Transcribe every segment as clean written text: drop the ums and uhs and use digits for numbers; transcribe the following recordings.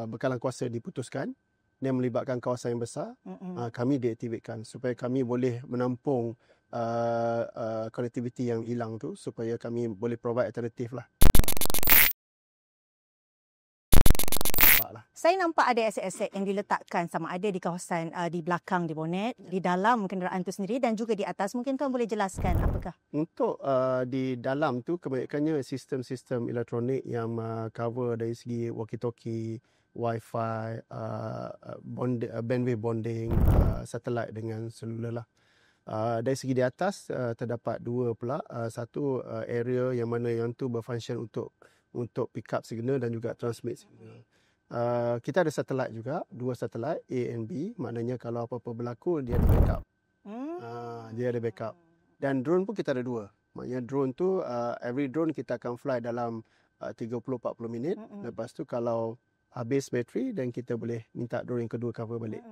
bekalan kuasa diputuskan dan melibatkan kawasan yang besar, kami deaktifkan supaya kami boleh menampung connectivity yang hilang tu, supaya kami boleh provide alternatif lah. Saya nampak ada aset-aset yang diletakkan sama ada di kawasan di belakang di bonet, di dalam kenderaan itu sendiri dan juga di atas. Mungkin tuan boleh jelaskan apakah? Untuk di dalam tu kebanyakannya sistem-sistem elektronik yang cover dari segi walkie-talkie, wifi, bandwidth bonding, satelit dengan seluler lah. Dari segi di atas terdapat dua pula, satu area yang mana yang tu berfungsi untuk pick up signal dan juga transmit signal. Kita ada satelit juga, dua satelit A and B, maknanya kalau apa-apa berlaku dia ada backup. Dia ada backup. Dan drone pun kita ada dua. Maknanya drone tu every drone kita akan fly dalam 30-40 minit. Lepas tu kalau habis bateri dan kita boleh minta drone yang kedua cover balik.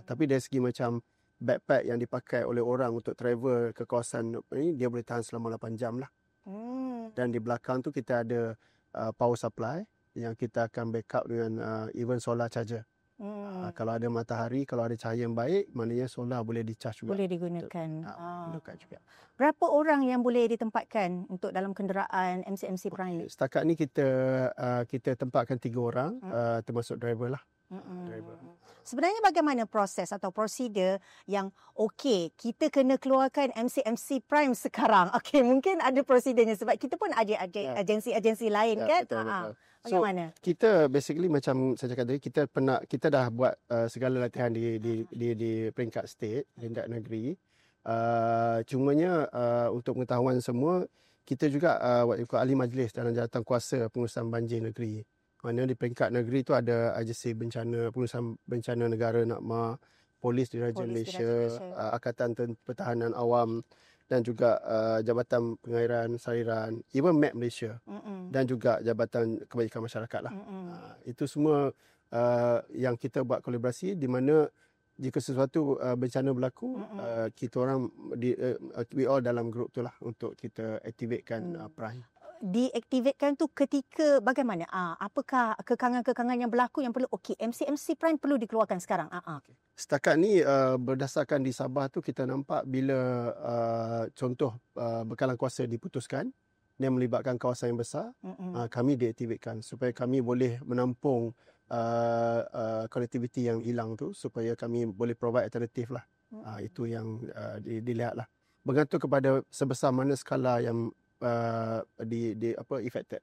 Tapi dari segi macam backpack yang dipakai oleh orang untuk travel ke kawasan ni, dia boleh tahan selama 8 jam lah. Dan di belakang tu kita ada power supply yang kita akan backup dengan even solar charger. Kalau ada matahari, kalau ada cahaya yang baik, maknanya solar boleh di-charge juga. Boleh digunakan. Digunakan juga. Berapa orang yang boleh ditempatkan untuk dalam kenderaan MCMC Prime? Setakat ni kita tempatkan 3 orang, termasuk driver lah. Driver. Sebenarnya bagaimana proses atau prosedur yang okey, kita kena keluarkan MCMC Prime sekarang. Okey, mungkin ada prosedurnya sebab kita pun ada agensi-agensi lain kan? Betul. Bagaimana? So, kita basically macam saya cakap tadi, kita dah buat segala latihan di peringkat state, peringkat negeri. Cumanya untuk pengetahuan semua, kita juga ahli majlis dalam jawatan kuasa pengurusan banjir negeri. Mana di peringkat negeri tu ada agensi bencana, pengurusan bencana negara NAKMA, Polis Diraja Malaysia, Angkatan Pertahanan Awam dan juga Jabatan Pengairan Saliran, even MAP Malaysia dan juga Jabatan Kebajikan Masyarakat lah. Itu semua yang kita buat kolaborasi di mana jika sesuatu bencana berlaku, kita orang we all dalam grup tu lah untuk kita aktifkan Prime. Diaktifkan tu ketika bagaimana? Apakah kekangan-kekangan yang berlaku yang perlu MCMC Prime perlu dikeluarkan sekarang? Setakat ni berdasarkan di Sabah tu kita nampak bila contoh bekalan kuasa diputuskan dan melibatkan kawasan yang besar, kami deaktifkan supaya kami boleh menampung connectivity yang hilang tu, supaya kami boleh provide alternatif lah. Itu yang dilihat lah. Bergantung kepada sebesar mana skala yang affected.